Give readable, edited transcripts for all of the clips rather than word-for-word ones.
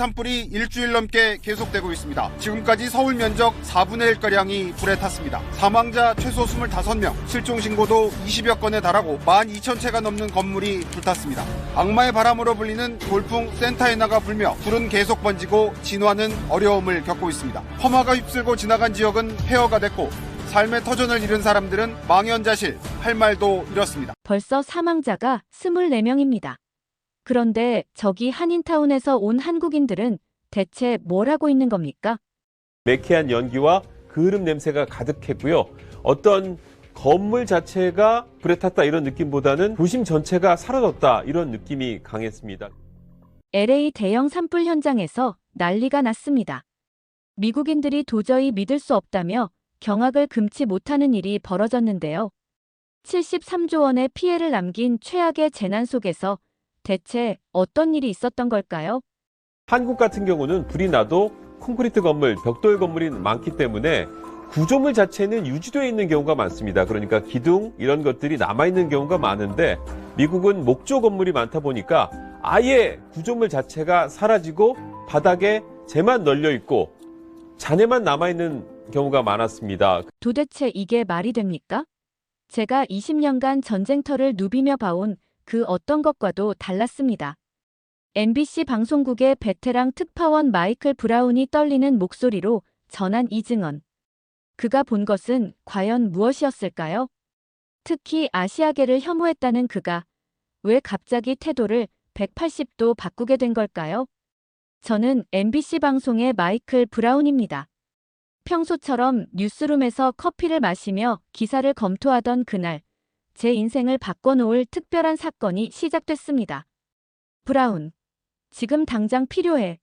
산불이 일주일 넘게 계속되고 있습니다. 지금까지 서울 면적 4분의 1가량이 불에 탔습니다. 사망자 최소 25명, 실종 신고도 20여 건에 달하고 12,000채가 넘는 건물이 불탔습니다. 악마의 바람으로 불리는 돌풍 센타이나가 불며 불은 계속 번지고 진화는 어려움을 겪고 있습니다. 험화가 휩쓸고 지나간 지역은 폐허가 됐고 삶의 터전을 잃은 사람들은 망연자실, 할 말도 잃었습니다. 벌써 사망자가 24명입니다. 그런데 저기 한인타운에서 온 한국인들은 대체 뭘 하고 있는 겁니까? 매캐한 연기와 그을음 냄새가 가득했고요. 어떤 건물 자체가 불에 탔다 이런 느낌보다는 도심 전체가 사라졌다 이런 느낌이 강했습니다. LA 대형 산불 현장에서 난리가 났습니다. 미국인들이 도저히 믿을 수 없다며 경악을 금치 못하는 일이 벌어졌는데요. 73조 원의 피해를 남긴 최악의 재난 속에서 대체 어떤 일이 있었던 걸까요? 한국 같은 경우는 불이 나도 콘크리트 건물, 벽돌 건물이 많기 때문에 구조물 자체는 유지되어 있는 경우가 많습니다. 그러니까 기둥 이런 것들이 남아있는 경우가 많은데 미국은 목조 건물이 많다 보니까 아예 구조물 자체가 사라지고 바닥에 재만 널려 있고 잔해만 남아있는 경우가 많았습니다. 도대체 이게 말이 됩니까? 제가 20년간 전쟁터를 누비며 봐온 그 어떤 것과도 달랐습니다. MBC 방송국의 베테랑 특파원 마이클 브라운이 떨리는 목소리로 전한 이 증언. 그가 본 것은 과연 무엇이었을까요? 특히 아시아계를 혐오했다는 그가 왜 갑자기 태도를 180도 바꾸게 된 걸까요? 저는 MBC 방송의 마이클 브라운입니다. 평소처럼 뉴스룸에서 커피를 마시며 기사를 검토하던 그날, 제 인생을 바꿔놓을 특별한 사건이 시작됐습니다. 브라운, 지금 당장 필요해.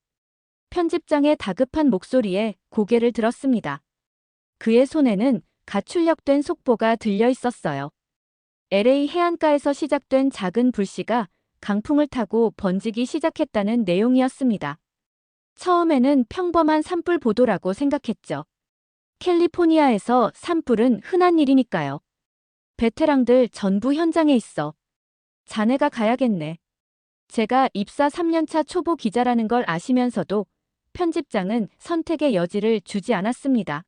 편집장의 다급한 목소리에 고개를 들었습니다. 그의 손에는 가출력된 속보가 들려 있었어요. LA 해안가에서 시작된 작은 불씨가 강풍을 타고 번지기 시작했다는 내용이었습니다. 처음에는 평범한 산불 보도라고 생각했죠. 캘리포니아에서 산불은 흔한 일이니까요. 베테랑들 전부 현장에 있어. 자네가 가야겠네. 제가 입사 3년차 초보 기자라는 걸 아시면서도 편집장은 선택의 여지를 주지 않았습니다.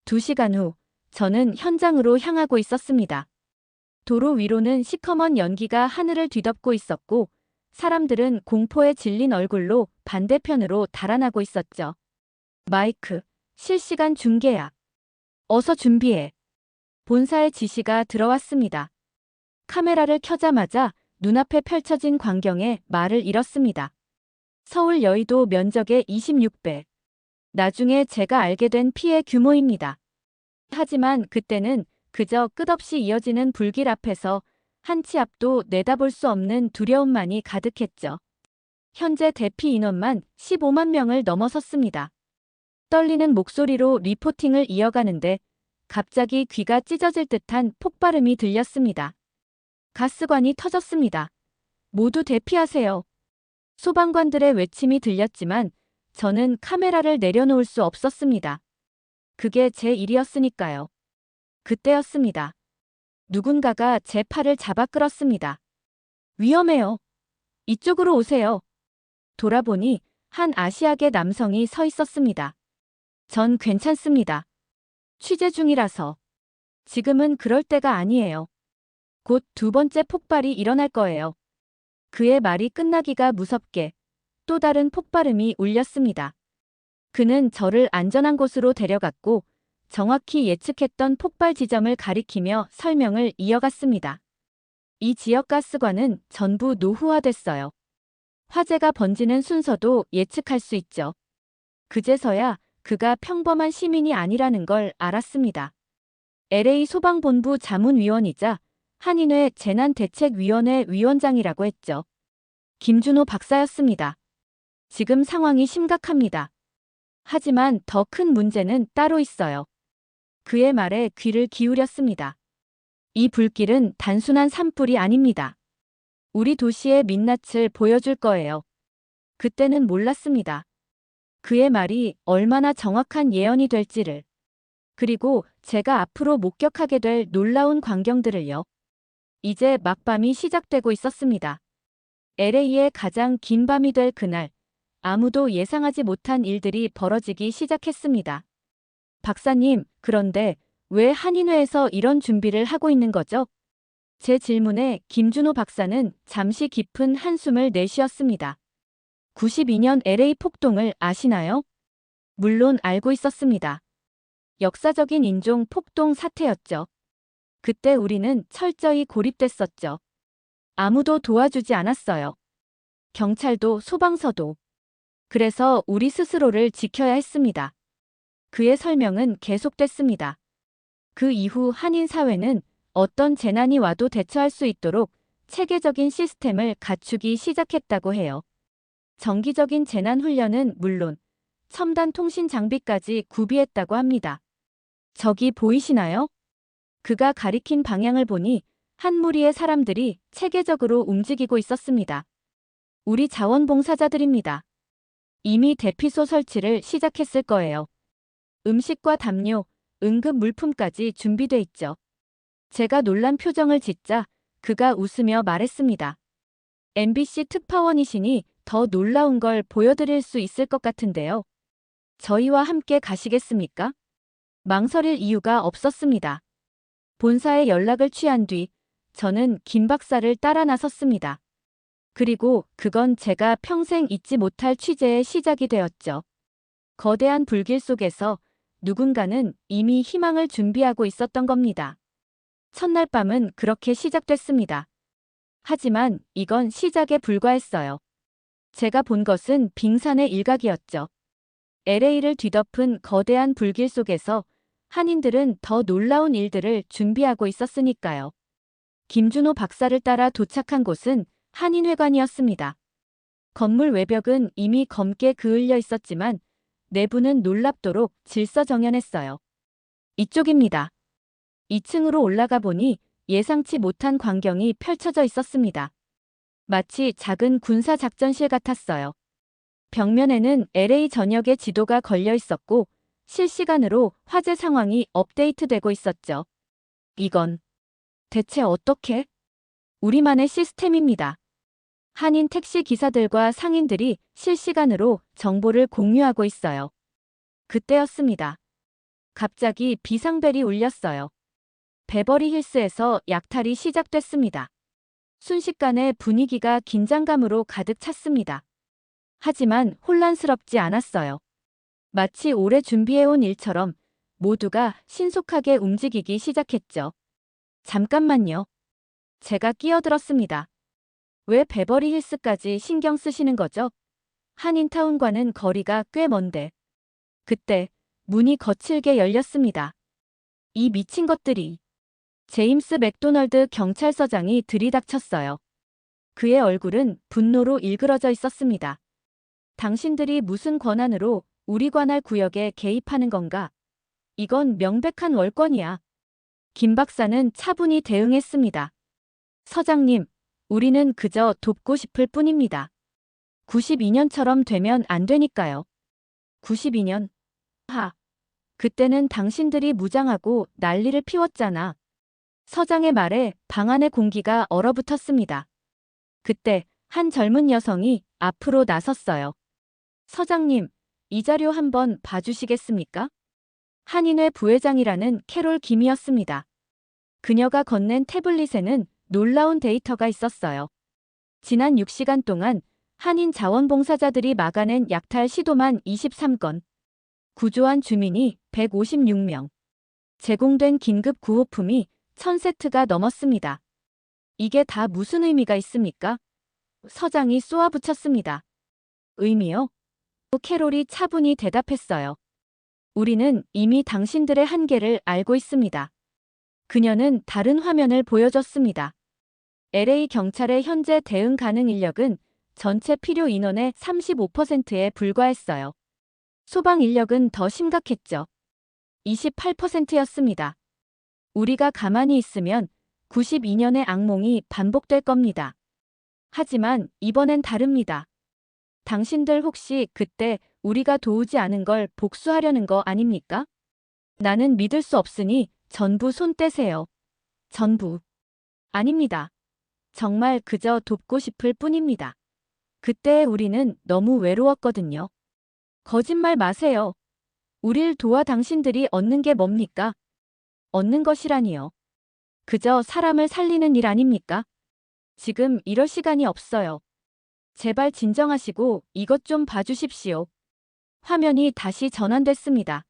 2시간 후, 저는 현장으로 향하고 있었습니다. 도로 위로는 시커먼 연기가 하늘을 뒤덮고 있었고, 사람들은 공포에 질린 얼굴로 반대편으로 달아나고 있었죠. 마이크, 실시간 중계야. 어서 준비해. 본사의 지시가 들어왔습니다. 카메라를 켜자마자 눈앞에 펼쳐진 광경에 말을 잃었습니다. 서울 여의도 면적의 26배. 나중에 제가 알게 된 피해 규모입니다. 하지만 그때는 그저 끝없이 이어지는 불길 앞에서 한 치 앞도 내다볼 수 없는 두려움만이 가득했죠. 현재 대피 인원만 15만 명을 넘어섰습니다. 떨리는 목소리로 리포팅을 이어가는데 갑자기 귀가 찢어질 듯한 폭발음이 들렸습니다. 가스관이 터졌습니다. 모두 대피하세요. 소방관들의 외침이 들렸지만 저는 카메라를 내려놓을 수 없었습니다. 그게 제 일이었으니까요. 그때였습니다. 누군가가 제 팔을 잡아 끌었습니다. 위험해요. 이쪽으로 오세요. 돌아보니 한 아시아계 남성이 서 있었습니다. 전 괜찮습니다. 취재 중이라서. 지금은 그럴 때가 아니에요. 곧 2번째 폭발이 일어날 거예요. 그의 말이 끝나기가 무섭게 또 다른 폭발음이 울렸습니다. 그는 저를 안전한 곳으로 데려갔고 정확히 예측했던 폭발 지점을 가리키며 설명을 이어갔습니다. 이 지역 가스관은 전부 노후화됐어요. 화재가 번지는 순서도 예측할 수 있죠. 그제서야 그가 평범한 시민이 아니라는 걸 알았습니다. LA 소방본부 자문위원이자 한인회 재난대책위원회 위원장이라고 했죠. 김준호 박사였습니다. 지금 상황이 심각합니다. 하지만 더 큰 문제는 따로 있어요. 그의 말에 귀를 기울였습니다. 이 불길은 단순한 산불이 아닙니다. 우리 도시의 민낯을 보여줄 거예요. 그때는 몰랐습니다. 그의 말이 얼마나 정확한 예언이 될지를. 그리고 제가 앞으로 목격하게 될 놀라운 광경들을요. 이제 막밤이 시작되고 있었습니다. LA의 가장 긴 밤이 될 그날, 아무도 예상하지 못한 일들이 벌어지기 시작했습니다. 박사님, 그런데 왜 한인회에서 이런 준비를 하고 있는 거죠? 제 질문에 김준호 박사는 잠시 깊은 한숨을 내쉬었습니다. 92년 LA 폭동을 아시나요? 물론 알고 있었습니다. 역사적인 인종 폭동 사태였죠. 그때 우리는 철저히 고립됐었죠. 아무도 도와주지 않았어요. 경찰도 소방서도. 그래서 우리 스스로를 지켜야 했습니다. 그의 설명은 계속됐습니다. 그 이후 한인 사회는 어떤 재난이 와도 대처할 수 있도록 체계적인 시스템을 갖추기 시작했다고 해요. 정기적인 재난 훈련은 물론 첨단 통신 장비까지 구비했다고 합니다. 저기 보이시나요? 그가 가리킨 방향을 보니 한 무리의 사람들이 체계적으로 움직이고 있었습니다. 우리 자원봉사자들입니다. 이미 대피소 설치를 시작했을 거예요. 음식과 담요, 응급 물품까지 준비돼 있죠. 제가 놀란 표정을 짓자 그가 웃으며 말했습니다. MBC 특파원이시니 더 놀라운 걸 보여드릴 수 있을 것 같은데요. 저희와 함께 가시겠습니까? 망설일 이유가 없었습니다. 본사에 연락을 취한 뒤 저는 김 박사를 따라 나섰습니다. 그리고 그건 제가 평생 잊지 못할 취재의 시작이 되었죠. 거대한 불길 속에서 누군가는 이미 희망을 준비하고 있었던 겁니다. 첫날 밤은 그렇게 시작됐습니다. 하지만 이건 시작에 불과했어요. 제가 본 것은 빙산의 일각이었죠. LA를 뒤덮은 거대한 불길 속에서 한인들은 더 놀라운 일들을 준비하고 있었으니까요. 김준호 박사를 따라 도착한 곳은 한인회관이었습니다. 건물 외벽은 이미 검게 그을려 있었지만 내부는 놀랍도록 질서정연했어요. 이쪽입니다. 2층으로 올라가 보니 예상치 못한 광경이 펼쳐져 있었습니다. 마치 작은 군사작전실 같았어요. 벽면에는 LA 전역의 지도가 걸려 있었고 실시간으로 화재 상황이 업데이트되고 있었죠. 이건 대체 어떻게? 우리만의 시스템입니다. 한인 택시 기사들과 상인들이 실시간으로 정보를 공유하고 있어요. 그때였습니다. 갑자기 비상벨이 울렸어요. 베버리 힐스에서 약탈이 시작됐습니다. 순식간에 분위기가 긴장감으로 가득 찼습니다. 하지만 혼란스럽지 않았어요. 마치 오래 준비해온 일처럼 모두가 신속하게 움직이기 시작했죠. 잠깐만요. 제가 끼어들었습니다. 왜 베버리 힐스까지 신경 쓰시는 거죠? 한인타운과는 거리가 꽤 먼데. 그때 문이 거칠게 열렸습니다. 이 미친 것들이. 제임스 맥도널드 경찰서장이 들이닥쳤어요. 그의 얼굴은 분노로 일그러져 있었습니다. 당신들이 무슨 권한으로 우리 관할 구역에 개입하는 건가? 이건 명백한 월권이야. 김 박사는 차분히 대응했습니다. 서장님, 우리는 그저 돕고 싶을 뿐입니다. 92년처럼 되면 안 되니까요. 92년? 그때는 당신들이 무장하고 난리를 피웠잖아. 서장의 말에 방 안의 공기가 얼어붙었습니다. 그때 한 젊은 여성이 앞으로 나섰어요. 서장님, 이 자료 한번 봐주시겠습니까? 한인회 부회장이라는 캐롤 김이었습니다. 그녀가 건넨 태블릿에는 놀라운 데이터가 있었어요. 지난 6시간 동안 한인 자원봉사자들이 막아낸 약탈 시도만 23건, 구조한 주민이 156명, 제공된 긴급 구호품이 1000세트가 넘었습니다. 이게 다 무슨 의미가 있습니까? 서장이 쏘아붙였습니다. 의미요? 캐롤이 차분히 대답했어요. 우리는 이미 당신들의 한계를 알고 있습니다. 그녀는 다른 화면을 보여줬습니다. LA 경찰의 현재 대응 가능 인력은 전체 필요 인원의 35%에 불과했어요. 소방 인력은 더 심각했죠. 28%였습니다. 우리가 가만히 있으면 92년의 악몽이 반복될 겁니다. 하지만 이번엔 다릅니다. 당신들 혹시 그때 우리가 도우지 않은 걸 복수하려는 거 아닙니까? 나는 믿을 수 없으니 전부 손 떼세요. 전부. 아닙니다. 정말 그저 돕고 싶을 뿐입니다. 그때 우리는 너무 외로웠거든요. 거짓말 마세요. 우릴 도와 당신들이 얻는 게 뭡니까? 얻는 것이라니요. 그저 사람을 살리는 일 아닙니까? 지금 이럴 시간이 없어요. 제발 진정하시고 이것 좀 봐주십시오. 화면이 다시 전환됐습니다.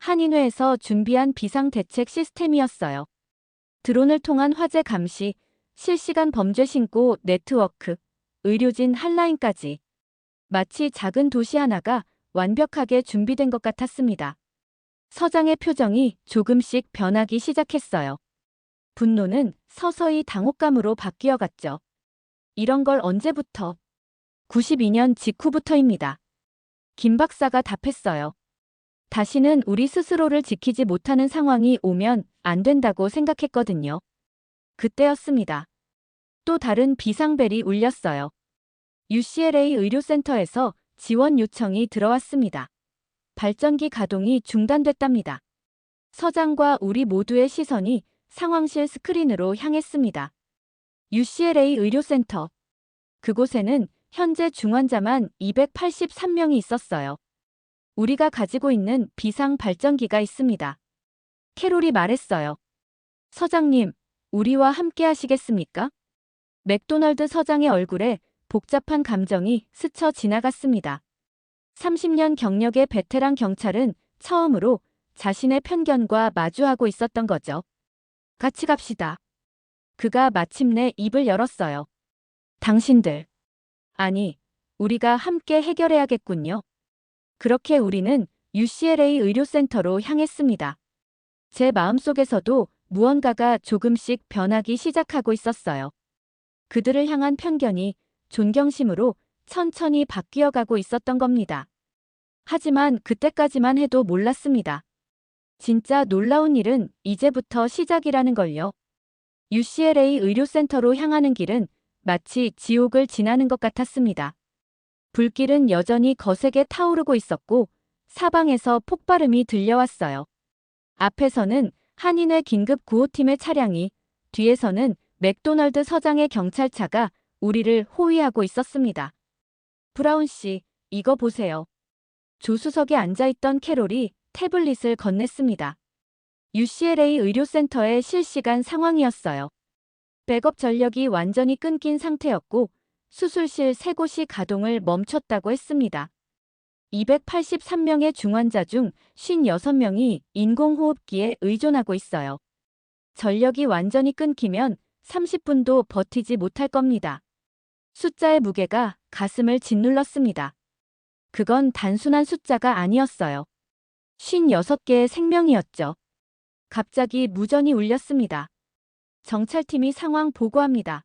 한인회에서 준비한 비상대책 시스템이었어요. 드론을 통한 화재 감시, 실시간 범죄 신고 네트워크, 의료진 한라인까지. 마치 작은 도시 하나가 완벽하게 준비된 것 같았습니다. 서장의 표정이 조금씩 변하기 시작했어요. 분노는 서서히 당혹감으로 바뀌어갔죠. 이런 걸 언제부터? 92년 직후부터입니다. 김 박사가 답했어요. 다시는 우리 스스로를 지키지 못하는 상황이 오면 안 된다고 생각했거든요. 그때였습니다. 또 다른 비상벨이 울렸어요. UCLA 의료센터에서 지원 요청이 들어왔습니다. 발전기 가동이 중단됐답니다. 서장과 우리 모두의 시선이 상황실 스크린으로 향했습니다. UCLA 의료센터. 그곳에는 현재 중환자만 283명이 있었어요. 우리가 가지고 있는 비상 발전기가 있습니다. 캐롤이 말했어요. 서장님, 우리와 함께 하시겠습니까? 맥도널드 서장의 얼굴에 복잡한 감정이 스쳐 지나갔습니다. 30년 경력의 베테랑 경찰은 처음으로 자신의 편견과 마주하고 있었던 거죠. 같이 갑시다. 그가 마침내 입을 열었어요. 당신들. 아니, 우리가 함께 해결해야겠군요. 그렇게 우리는 UCLA 의료센터로 향했습니다. 제 마음속에서도 무언가가 조금씩 변하기 시작하고 있었어요. 그들을 향한 편견이 존경심으로 천천히 바뀌어가고 있었던 겁니다. 하지만 그때까지만 해도 몰랐습니다. 진짜 놀라운 일은 이제부터 시작이라는 걸요. UCLA 의료센터로 향하는 길은 마치 지옥을 지나는 것 같았습니다. 불길은 여전히 거세게 타오르고 있었고 사방에서 폭발음이 들려왔어요. 앞에서는 한인회 긴급 구호팀의 차량이, 뒤에서는 맥도널드 서장의 경찰차가 우리를 호위하고 있었습니다. 브라운 씨, 이거 보세요. 조수석에 앉아있던 캐롤이 태블릿을 건넸습니다. UCLA 의료센터의 실시간 상황이었어요. 백업 전력이 완전히 끊긴 상태였고 수술실 3곳이 가동을 멈췄다고 했습니다. 283명의 중환자 중 56명이 인공호흡기에 의존하고 있어요. 전력이 완전히 끊기면 30분도 버티지 못할 겁니다. 숫자의 무게가 가슴을 짓눌렀습니다. 그건 단순한 숫자가 아니었어요. 56개의 생명이었죠. 갑자기 무전이 울렸습니다. 정찰팀이 상황 보고합니다.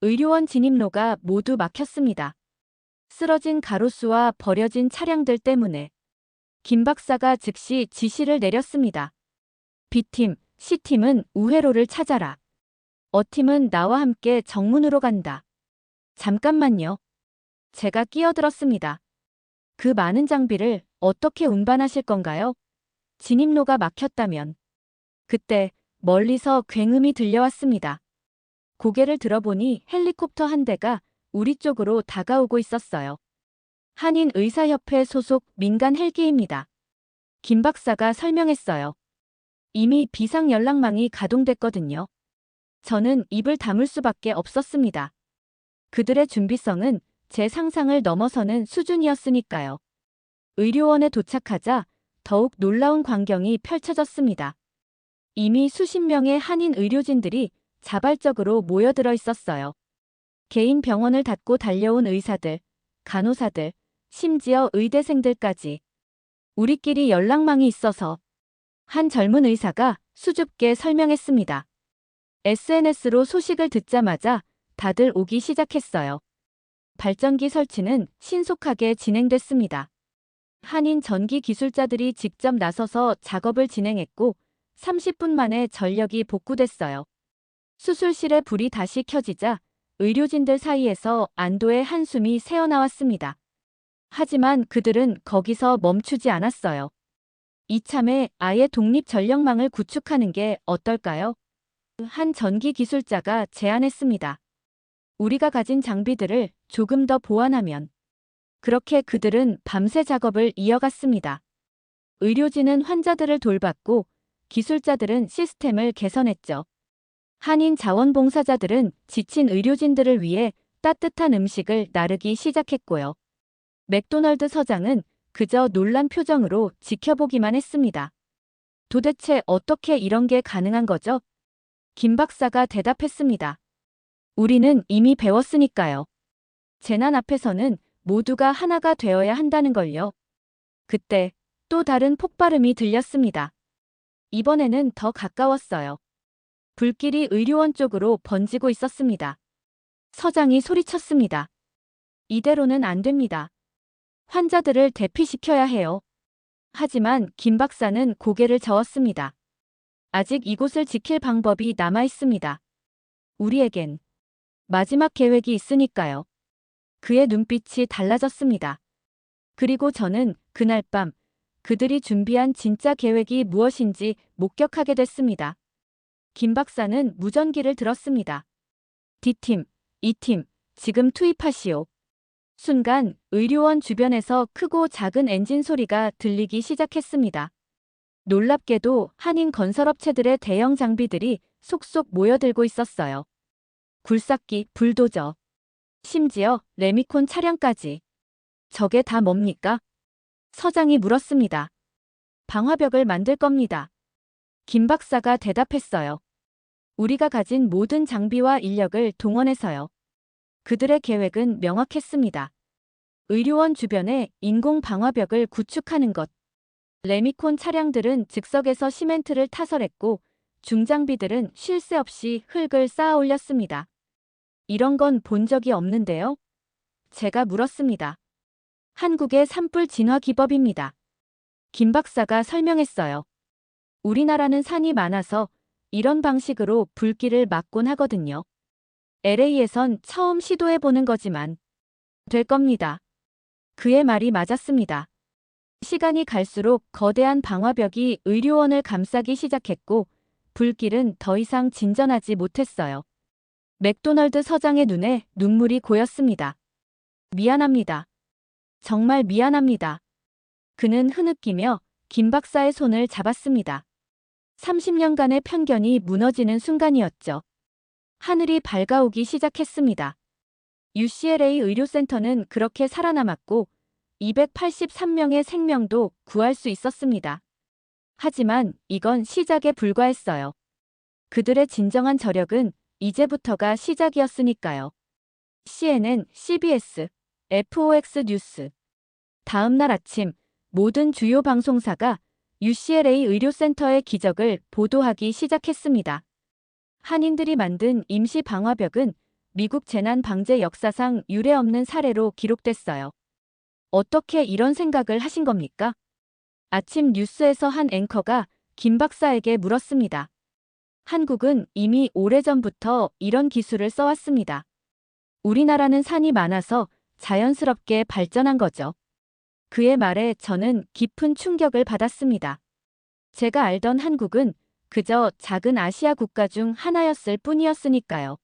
의료원 진입로가 모두 막혔습니다. 쓰러진 가로수와 버려진 차량들 때문에. 김 박사가 즉시 지시를 내렸습니다. B팀, C팀은 우회로를 찾아라. 어팀은 나와 함께 정문으로 간다. 잠깐만요. 제가 끼어들었습니다. 그 많은 장비를 어떻게 운반하실 건가요? 진입로가 막혔다면. 그때 멀리서 굉음이 들려왔습니다. 고개를 들어보니 헬리콥터 한 대가 우리 쪽으로 다가오고 있었어요. 한인의사협회 소속 민간 헬기입니다. 김 박사가 설명했어요. 이미 비상연락망이 가동됐거든요. 저는 입을 다물 수밖에 없었습니다. 그들의 준비성은 제 상상을 넘어서는 수준이었으니까요. 의료원에 도착하자 더욱 놀라운 광경이 펼쳐졌습니다. 이미 수십 명의 한인 의료진들이 자발적으로 모여들어 있었어요. 개인 병원을 닫고 달려온 의사들, 간호사들, 심지어 의대생들까지. 우리끼리 연락망이 있어서. 한 젊은 의사가 수줍게 설명했습니다. SNS로 소식을 듣자마자 다들 오기 시작했어요. 발전기 설치는 신속하게 진행됐습니다. 한인 전기 기술자들이 직접 나서서 작업을 진행했고 30분 만에 전력이 복구됐어요. 수술실에 불이 다시 켜지자 의료진들 사이에서 안도의 한숨이 새어나왔습니다. 하지만 그들은 거기서 멈추지 않았어요. 이참에 아예 독립 전력망을 구축하는 게 어떨까요? 한 전기 기술자가 제안했습니다. 우리가 가진 장비들을 조금 더 보완하면. 그렇게 그들은 밤새 작업을 이어갔습니다. 의료진은 환자들을 돌봤고 기술자들은 시스템을 개선했죠. 한인 자원봉사자들은 지친 의료진들을 위해 따뜻한 음식을 나르기 시작했고요. 맥도널드 서장은 그저 놀란 표정으로 지켜보기만 했습니다. 도대체 어떻게 이런 게 가능한 거죠? 김 박사가 대답했습니다. 우리는 이미 배웠으니까요. 재난 앞에서는 모두가 하나가 되어야 한다는 걸요. 그때 또 다른 폭발음이 들렸습니다. 이번에는 더 가까웠어요. 불길이 의료원 쪽으로 번지고 있었습니다. 서장이 소리쳤습니다. 이대로는 안 됩니다. 환자들을 대피시켜야 해요. 하지만 김 박사는 고개를 저었습니다. 아직 이곳을 지킬 방법이 남아 있습니다. 우리에겐 마지막 계획이 있으니까요. 그의 눈빛이 달라졌습니다. 그리고 저는 그날 밤 그들이 준비한 진짜 계획이 무엇인지 목격하게 됐습니다. 김 박사는 무전기를 들었습니다. D팀, E팀, 지금 투입하시오. 순간 의료원 주변에서 크고 작은 엔진 소리가 들리기 시작했습니다. 놀랍게도 한인 건설업체들의 대형 장비들이 속속 모여들고 있었어요. 굴삭기, 불도저, 심지어 레미콘 차량까지. 저게 다 뭡니까? 서장이 물었습니다. 방화벽을 만들 겁니다. 김 박사가 대답했어요. 우리가 가진 모든 장비와 인력을 동원해서요. 그들의 계획은 명확했습니다. 의료원 주변에 인공 방화벽을 구축하는 것. 레미콘 차량들은 즉석에서 시멘트를 타설했고 중장비들은 쉴 새 없이 흙을 쌓아 올렸습니다. 이런 건 본 적이 없는데요? 제가 물었습니다. 한국의 산불 진화 기법입니다. 김 박사가 설명했어요. 우리나라는 산이 많아서 이런 방식으로 불길을 막곤 하거든요. LA에선 처음 시도해보는 거지만 될 겁니다. 그의 말이 맞았습니다. 시간이 갈수록 거대한 방화벽이 의료원을 감싸기 시작했고 불길은 더 이상 진전하지 못했어요. 맥도널드 서장의 눈에 눈물이 고였습니다. 미안합니다. 정말 미안합니다. 그는 흐느끼며 김 박사의 손을 잡았습니다. 30년간의 편견이 무너지는 순간이었죠. 하늘이 밝아오기 시작했습니다. UCLA 의료센터는 그렇게 살아남았고 283명의 생명도 구할 수 있었습니다. 하지만 이건 시작에 불과했어요. 그들의 진정한 저력은 이제부터가 시작이었으니까요. CNN, CBS, FOX 뉴스. 다음 날 아침 모든 주요 방송사가 UCLA 의료센터의 기적을 보도하기 시작했습니다. 한인들이 만든 임시 방화벽은 미국 재난 방재 역사상 유례없는 사례로 기록됐어요. 어떻게 이런 생각을 하신 겁니까? 아침 뉴스에서 한 앵커가 김 박사에게 물었습니다. 한국은 이미 오래전부터 이런 기술을 써왔습니다. 우리나라는 산이 많아서 자연스럽게 발전한 거죠. 그의 말에 저는 깊은 충격을 받았습니다. 제가 알던 한국은 그저 작은 아시아 국가 중 하나였을 뿐이었으니까요.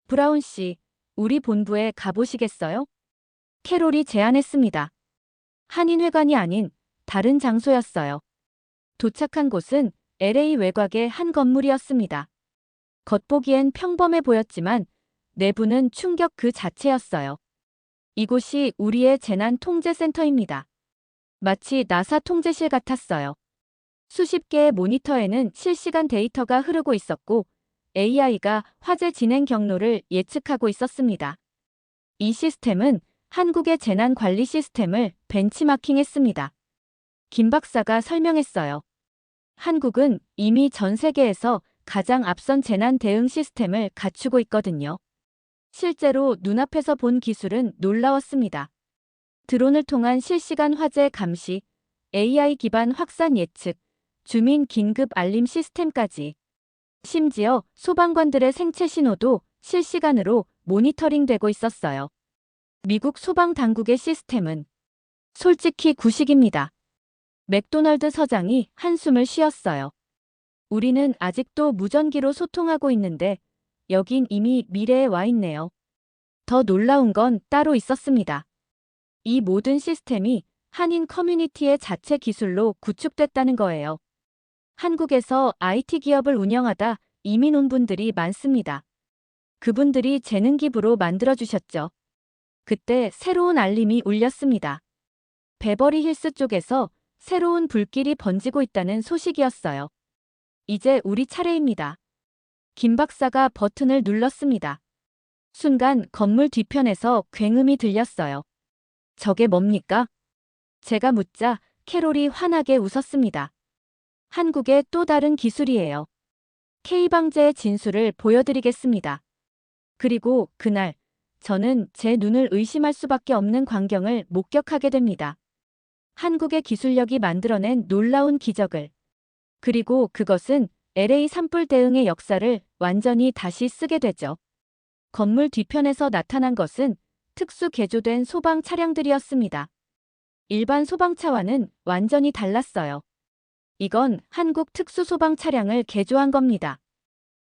브라운 씨, 우리 본부에 가보시겠어요? 캐롤이 제안했습니다. 한인회관이 아닌 다른 장소였어요. 도착한 곳은 LA 외곽의 한 건물이었습니다. 겉보기엔 평범해 보였지만 내부는 충격 그 자체였어요. 이곳이 우리의 재난 통제센터입니다. 마치 나사 통제실 같았어요. 수십 개의 모니터에는 실시간 데이터가 흐르고 있었고 AI가 화재 진행 경로를 예측하고 있었습니다. 이 시스템은 한국의 재난 관리 시스템을 벤치마킹했습니다. 김 박사가 설명했어요. 한국은 이미 전 세계에서 가장 앞선 재난 대응 시스템을 갖추고 있거든요. 실제로 눈앞에서 본 기술은 놀라웠습니다. 드론을 통한 실시간 화재 감시, AI 기반 확산 예측, 주민 긴급 알림 시스템까지. 심지어 소방관들의 생체 신호도 실시간으로 모니터링되고 있었어요. 미국 소방당국의 시스템은 솔직히 구식입니다. 맥도널드 서장이 한숨을 쉬었어요. 우리는 아직도 무전기로 소통하고 있는데 여긴 이미 미래에 와 있네요. 더 놀라운 건 따로 있었습니다. 이 모든 시스템이 한인 커뮤니티의 자체 기술로 구축됐다는 거예요. 한국에서 IT 기업을 운영하다 이민 온 분들이 많습니다. 그분들이 재능 기부로 만들어주셨죠. 그때 새로운 알림이 울렸습니다. 베버리 힐스 쪽에서 새로운 불길이 번지고 있다는 소식이었어요. 이제 우리 차례입니다. 김 박사가 버튼을 눌렀습니다. 순간 건물 뒤편에서 굉음이 들렸어요. 저게 뭡니까? 제가 묻자 캐롤이 환하게 웃었습니다. 한국의 또 다른 기술이에요. K방제의 진수를 보여드리겠습니다. 그리고 그날 저는 제 눈을 의심할 수밖에 없는 광경을 목격하게 됩니다. 한국의 기술력이 만들어낸 놀라운 기적을. 그리고 그것은 LA 산불 대응의 역사를 완전히 다시 쓰게 되죠. 건물 뒤편에서 나타난 것은 특수 개조된 소방 차량들이었습니다. 일반 소방차와는 완전히 달랐어요. 이건 한국 특수 소방 차량을 개조한 겁니다.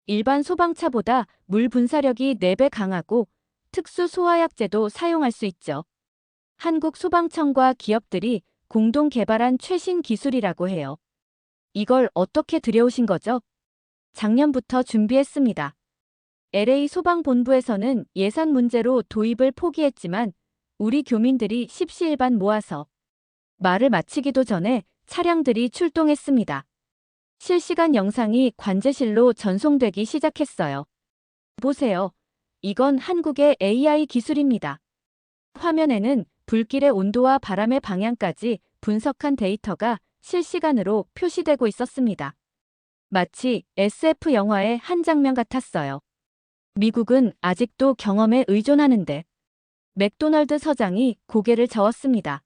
일반 소방차보다 물 분사력이 4배 강하고 특수 소화약제도 사용할 수 있죠. 한국 소방청과 기업들이 공동 개발한 최신 기술이라고 해요. 이걸 어떻게 들여오신 거죠? 작년부터 준비했습니다. LA 소방본부에서는 예산 문제로 도입을 포기했지만 우리 교민들이 십시일반 모아서 말을 마치기도 전에 차량들이 출동했습니다. 실시간 영상이 관제실로 전송되기 시작했어요. 보세요. 이건 한국의 AI 기술입니다. 화면에는 불길의 온도와 바람의 방향까지 분석한 데이터가 실시간으로 표시되고 있었습니다. 마치 SF 영화의 한 장면 같았어요. 미국은 아직도 경험에 의존하는데 맥도널드 서장이 고개를 저었습니다.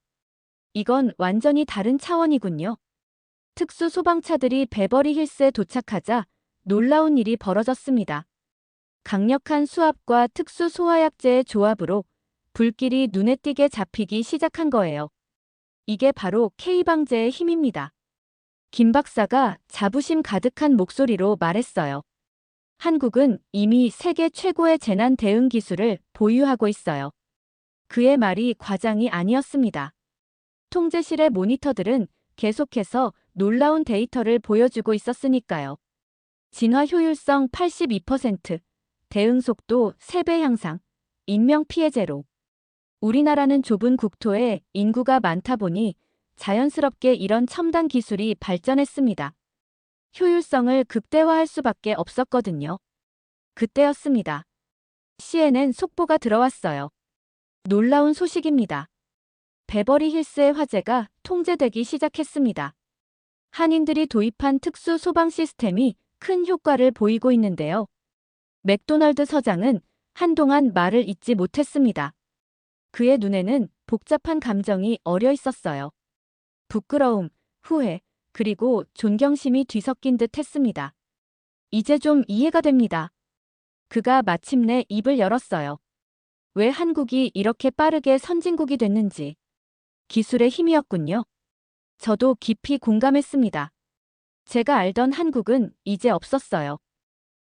이건 완전히 다른 차원이군요. 특수 소방차들이 베버리 힐스에 도착하자 놀라운 일이 벌어졌습니다. 강력한 수압과 특수 소화약제의 조합으로 불길이 눈에 띄게 잡히기 시작한 거예요. 이게 바로 K방제의 힘입니다. 김 박사가 자부심 가득한 목소리로 말했어요. 한국은 이미 세계 최고의 재난 대응 기술을 보유하고 있어요. 그의 말이 과장이 아니었습니다. 통제실의 모니터들은 계속해서 놀라운 데이터를 보여주고 있었으니까요. 진화 효율성 82%, 대응 속도 3배 향상, 인명 피해 제로. 우리나라는 좁은 국토에 인구가 많다 보니 자연스럽게 이런 첨단 기술이 발전했습니다. 효율성을 극대화할 수밖에 없었거든요. 그때였습니다. CNN 속보가 들어왔어요. 놀라운 소식입니다. 베버리 힐스의 화재가 통제되기 시작했습니다. 한인들이 도입한 특수 소방 시스템이 큰 효과를 보이고 있는데요. 맥도널드 서장은 한동안 말을 잇지 못했습니다. 그의 눈에는 복잡한 감정이 어려 있었어요. 부끄러움, 후회, 그리고 존경심이 뒤섞인 듯 했습니다. 이제 좀 이해가 됩니다. 그가 마침내 입을 열었어요. 왜 한국이 이렇게 빠르게 선진국이 됐는지. 기술의 힘이었군요. 저도 깊이 공감했습니다. 제가 알던 한국은 이제 없었어요.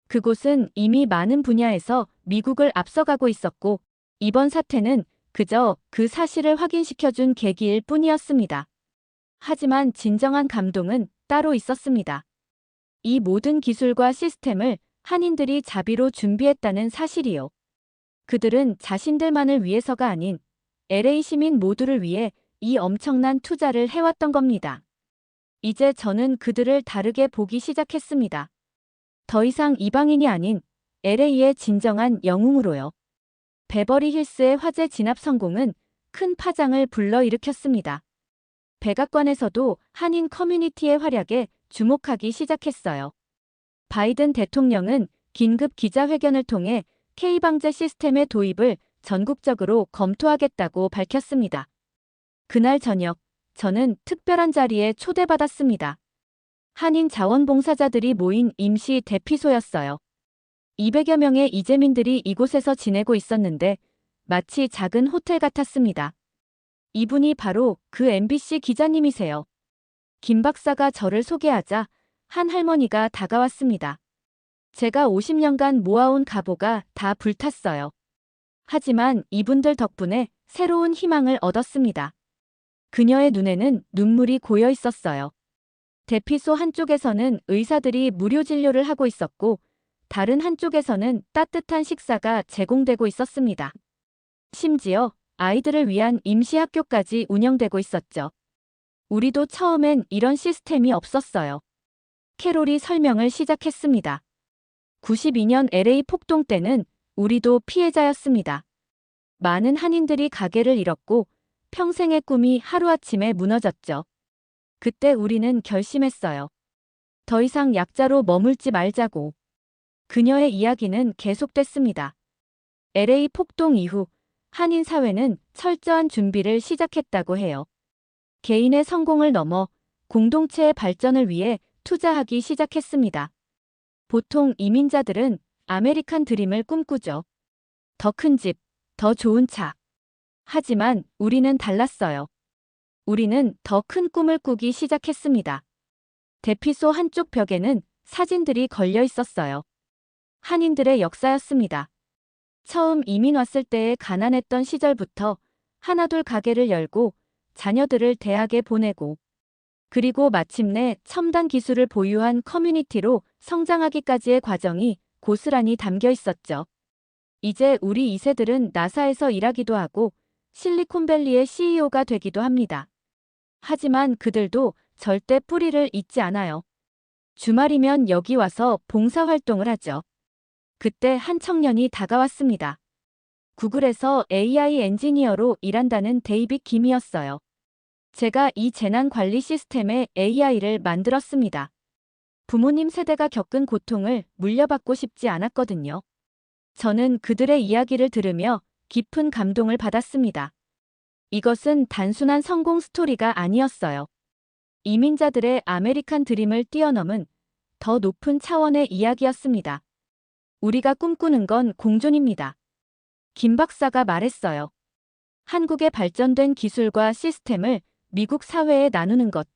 그곳은 이미 많은 분야에서 미국을 앞서가고 있었고, 이번 사태는 그저 그 사실을 확인시켜준 계기일 뿐이었습니다. 하지만 진정한 감동은 따로 있었습니다. 이 모든 기술과 시스템을 한인들이 자비로 준비했다는 사실이요. 그들은 자신들만을 위해서가 아닌 LA 시민 모두를 위해 이 엄청난 투자를 해왔던 겁니다. 이제 저는 그들을 다르게 보기 시작했습니다. 더 이상 이방인이 아닌 LA의 진정한 영웅으로요. 베버리 힐스의 화재 진압 성공은 큰 파장을 불러일으켰습니다. 백악관에서도 한인 커뮤니티의 활약에 주목하기 시작했어요. 바이든 대통령은 긴급 기자회견을 통해 K방제 시스템의 도입을 전국적으로 검토하겠다고 밝혔습니다. 그날 저녁, 저는 특별한 자리에 초대받았습니다. 한인 자원봉사자들이 모인 임시 대피소였어요. 200여 명의 이재민들이 이곳에서 지내고 있었는데 마치 작은 호텔 같았습니다. 이분이 바로 그 MBC 기자님이세요. 김 박사가 저를 소개하자 한 할머니가 다가왔습니다. 제가 50년간 모아온 가보가 다 불탔어요. 하지만 이분들 덕분에 새로운 희망을 얻었습니다. 그녀의 눈에는 눈물이 고여 있었어요. 대피소 한쪽에서는 의사들이 무료 진료를 하고 있었고, 다른 한쪽에서는 따뜻한 식사가 제공되고 있었습니다. 심지어 아이들을 위한 임시학교까지 운영되고 있었죠. 우리도 처음엔 이런 시스템이 없었어요. 캐롤이 설명을 시작했습니다. 92년 LA 폭동 때는 우리도 피해자였습니다. 많은 한인들이 가게를 잃었고 평생의 꿈이 하루아침에 무너졌죠. 그때 우리는 결심했어요. 더 이상 약자로 머물지 말자고. 그녀의 이야기는 계속됐습니다. LA 폭동 이후 한인 사회는 철저한 준비를 시작했다고 해요. 개인의 성공을 넘어 공동체의 발전을 위해 투자하기 시작했습니다. 보통 이민자들은 아메리칸 드림을 꿈꾸죠. 더 큰 집, 더 좋은 차. 하지만 우리는 달랐어요. 우리는 더 큰 꿈을 꾸기 시작했습니다. 대피소 한쪽 벽에는 사진들이 걸려 있었어요. 한인들의 역사였습니다. 처음 이민 왔을 때의 가난했던 시절부터 하나둘 가게를 열고 자녀들을 대학에 보내고 그리고 마침내 첨단 기술을 보유한 커뮤니티로 성장하기까지의 과정이 고스란히 담겨 있었죠. 이제 우리 2세들은 나사에서 일하기도 하고 실리콘밸리의 CEO가 되기도 합니다. 하지만 그들도 절대 뿌리를 잊지 않아요. 주말이면 여기 와서 봉사활동을 하죠. 그때 한 청년이 다가왔습니다. 구글에서 AI 엔지니어로 일한다는 데이빗 김이었어요. 제가 이 재난 관리 시스템에 AI를 만들었습니다. 부모님 세대가 겪은 고통을 물려받고 싶지 않았거든요. 저는 그들의 이야기를 들으며 깊은 감동을 받았습니다. 이것은 단순한 성공 스토리가 아니었어요. 이민자들의 아메리칸 드림을 뛰어넘은 더 높은 차원의 이야기였습니다. 우리가 꿈꾸는 건 공존입니다. 김 박사가 말했어요. 한국의 발전된 기술과 시스템을 미국 사회에 나누는 것.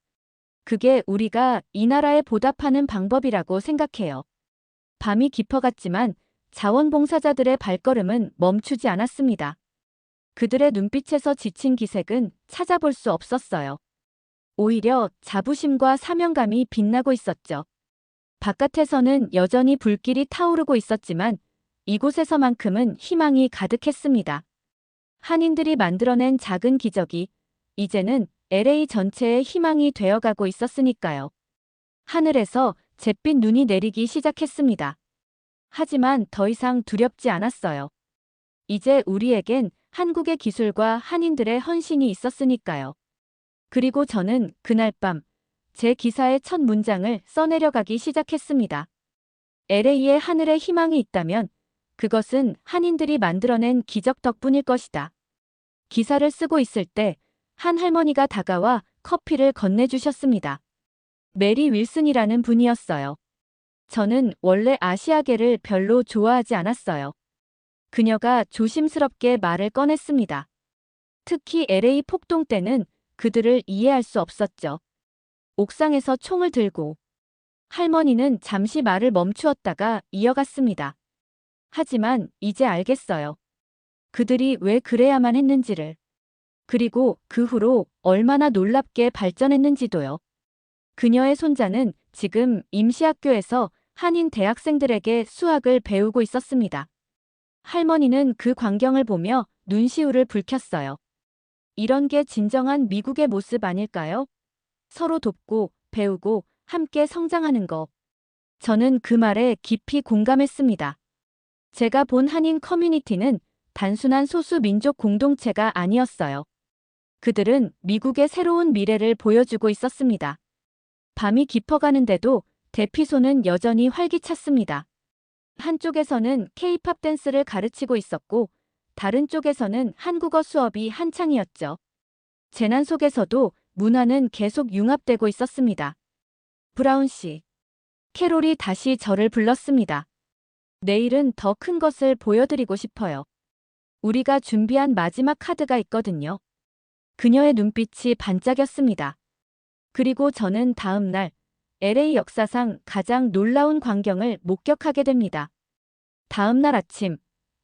그게 우리가 이 나라에 보답하는 방법이라고 생각해요. 밤이 깊어갔지만 자원봉사자들의 발걸음은 멈추지 않았습니다. 그들의 눈빛에서 지친 기색은 찾아볼 수 없었어요. 오히려 자부심과 사명감이 빛나고 있었죠. 바깥에서는 여전히 불길이 타오르고 있었지만 이곳에서만큼은 희망이 가득했습니다. 한인들이 만들어낸 작은 기적이 이제는 LA 전체의 희망이 되어가고 있었으니까요. 하늘에서 잿빛 눈이 내리기 시작했습니다. 하지만 더 이상 두렵지 않았어요. 이제 우리에겐 한국의 기술과 한인들의 헌신이 있었으니까요. 그리고 저는 그날 밤 제 기사의 첫 문장을 써내려가기 시작했습니다. LA의 하늘에 희망이 있다면 그것은 한인들이 만들어낸 기적 덕분일 것이다. 기사를 쓰고 있을 때 한 할머니가 다가와 커피를 건네주셨습니다. 메리 윌슨이라는 분이었어요. 저는 원래 아시아계를 별로 좋아하지 않았어요. 그녀가 조심스럽게 말을 꺼냈습니다. 특히 LA 폭동 때는 그들을 이해할 수 없었죠. 옥상에서 총을 들고 할머니는 잠시 말을 멈추었다가 이어갔습니다. 하지만 이제 알겠어요. 그들이 왜 그래야만 했는지를. 그리고 그 후로 얼마나 놀랍게 발전했는지도요. 그녀의 손자는 지금 임시학교에서 한인 대학생들에게 수학을 배우고 있었습니다. 할머니는 그 광경을 보며 눈시울을 붉혔어요. 이런 게 진정한 미국의 모습 아닐까요? 서로 돕고 배우고 함께 성장하는 거. 저는 그 말에 깊이 공감했습니다. 제가 본 한인 커뮤니티는 단순한 소수 민족 공동체가 아니었어요. 그들은 미국의 새로운 미래를 보여주고 있었습니다. 밤이 깊어가는데도 대피소는 여전히 활기찼습니다. 한쪽에서는 K-팝 댄스를 가르치고 있었고 다른 쪽에서는 한국어 수업이 한창이었죠. 재난 속에서도 문화는 계속 융합되고 있었습니다. 브라운 씨. 캐롤이 다시 저를 불렀습니다. 내일은 더 큰 것을 보여드리고 싶어요. 우리가 준비한 마지막 카드가 있거든요. 그녀의 눈빛이 반짝였습니다. 그리고 저는 다음 날 LA 역사상 가장 놀라운 광경을 목격하게 됩니다. 다음 날 아침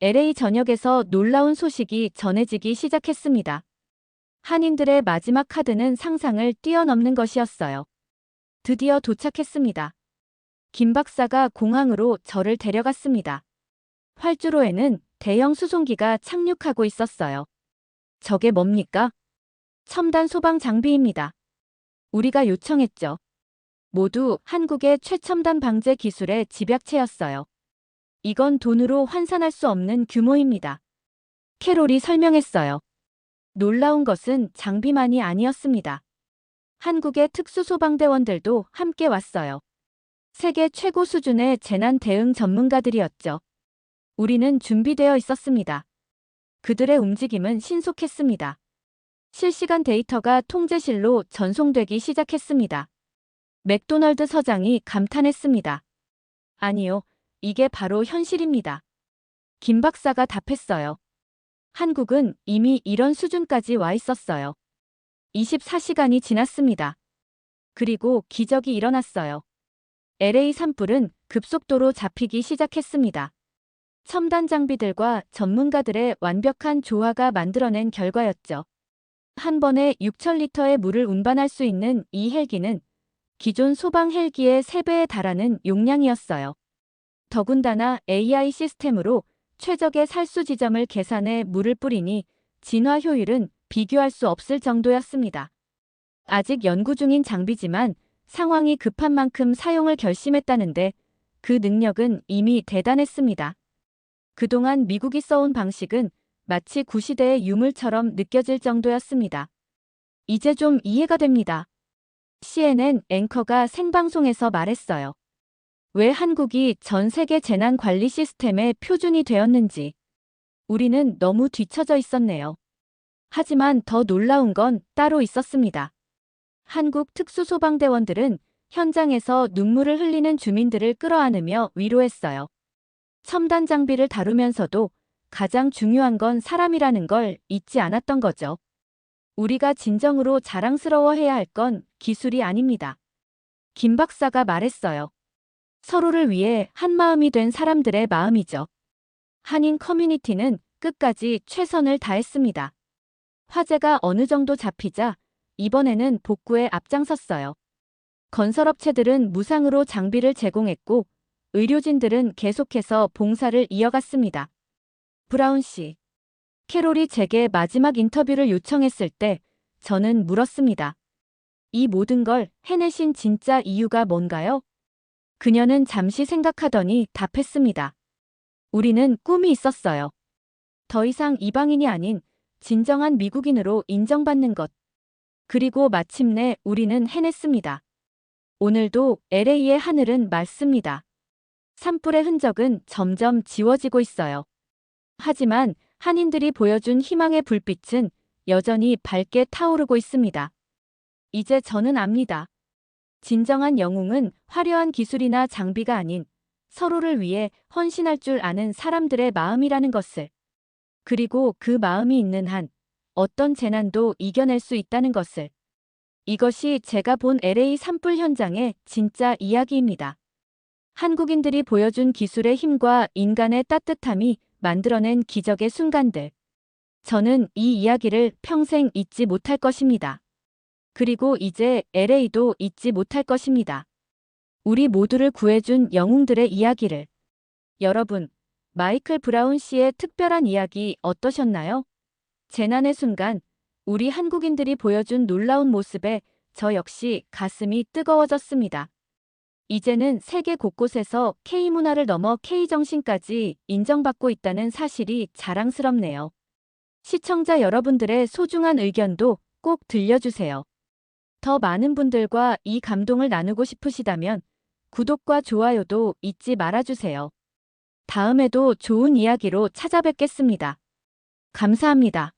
LA 전역에서 놀라운 소식이 전해지기 시작했습니다. 한인들의 마지막 카드는 상상을 뛰어넘는 것이었어요. 드디어 도착했습니다. 김 박사가 공항으로 저를 데려갔습니다. 활주로에는 대형 수송기가 착륙하고 있었어요. 저게 뭡니까? 첨단 소방 장비입니다. 우리가 요청했죠. 모두 한국의 최첨단 방제 기술의 집약체였어요. 이건 돈으로 환산할 수 없는 규모입니다. 캐롤이 설명했어요. 놀라운 것은 장비만이 아니었습니다. 한국의 특수소방대원들도 함께 왔어요. 세계 최고 수준의 재난 대응 전문가들이었죠. 우리는 준비되어 있었습니다. 그들의 움직임은 신속했습니다. 실시간 데이터가 통제실로 전송되기 시작했습니다. 맥도널드 서장이 감탄했습니다. 아니요, 이게 바로 현실입니다. 김 박사가 답했어요. 한국은 이미 이런 수준까지 와 있었어요. 24시간이 지났습니다. 그리고 기적이 일어났어요. LA 산불은 급속도로 잡히기 시작했습니다. 첨단 장비들과 전문가들의 완벽한 조화가 만들어낸 결과였죠. 한 번에 6,000리터의 물을 운반할 수 있는 이 헬기는 기존 소방 헬기의 3배에 달하는 용량이었어요. 더군다나 AI 시스템으로 최적의 살수 지점을 계산해 물을 뿌리니 진화 효율은 비교할 수 없을 정도였습니다. 아직 연구 중인 장비지만 상황이 급한 만큼 사용을 결심했다는데 그 능력은 이미 대단했습니다. 그동안 미국이 써온 방식은 마치 구시대의 유물처럼 느껴질 정도였습니다. 이제 좀 이해가 됩니다. CNN 앵커가 생방송에서 말했어요. 왜 한국이 전 세계 재난 관리 시스템의 표준이 되었는지. 우리는 너무 뒤처져 있었네요. 하지만 더 놀라운 건 따로 있었습니다. 한국 특수소방대원들은 현장에서 눈물을 흘리는 주민들을 끌어안으며 위로했어요. 첨단 장비를 다루면서도 가장 중요한 건 사람이라는 걸 잊지 않았던 거죠. 우리가 진정으로 자랑스러워해야 할 건 기술이 아닙니다. 김 박사가 말했어요. 서로를 위해 한마음이 된 사람들의 마음이죠. 한인 커뮤니티는 끝까지 최선을 다했습니다. 화재가 어느 정도 잡히자 이번에는 복구에 앞장섰어요. 건설업체들은 무상으로 장비를 제공했고 의료진들은 계속해서 봉사를 이어갔습니다. 브라운 씨. 캐롤이 제게 마지막 인터뷰를 요청했을 때 저는 물었습니다. 이 모든 걸 해내신 진짜 이유가 뭔가요? 그녀는 잠시 생각하더니 답했습니다. 우리는 꿈이 있었어요. 더 이상 이방인이 아닌 진정한 미국인으로 인정받는 것. 그리고 마침내 우리는 해냈습니다. 오늘도 LA의 하늘은 맑습니다. 산불의 흔적은 점점 지워지고 있어요. 하지만 한인들이 보여준 희망의 불빛은 여전히 밝게 타오르고 있습니다. 이제 저는 압니다. 진정한 영웅은 화려한 기술이나 장비가 아닌 서로를 위해 헌신할 줄 아는 사람들의 마음이라는 것을. 그리고 그 마음이 있는 한 어떤 재난도 이겨낼 수 있다는 것을. 이것이 제가 본 LA 산불 현장의 진짜 이야기입니다. 한국인들이 보여준 기술의 힘과 인간의 따뜻함이 만들어낸 기적의 순간들. 저는 이 이야기를 평생 잊지 못할 것입니다. 그리고 이제 LA도 잊지 못할 것입니다. 우리 모두를 구해준 영웅들의 이야기를. 여러분, 마이클 브라운 씨의 특별한 이야기 어떠셨나요? 재난의 순간, 우리 한국인들이 보여준 놀라운 모습에 저 역시 가슴이 뜨거워졌습니다. 이제는 세계 곳곳에서 K문화를 넘어 K정신까지 인정받고 있다는 사실이 자랑스럽네요. 시청자 여러분들의 소중한 의견도 꼭 들려주세요. 더 많은 분들과 이 감동을 나누고 싶으시다면 구독과 좋아요도 잊지 말아주세요. 다음에도 좋은 이야기로 찾아뵙겠습니다. 감사합니다.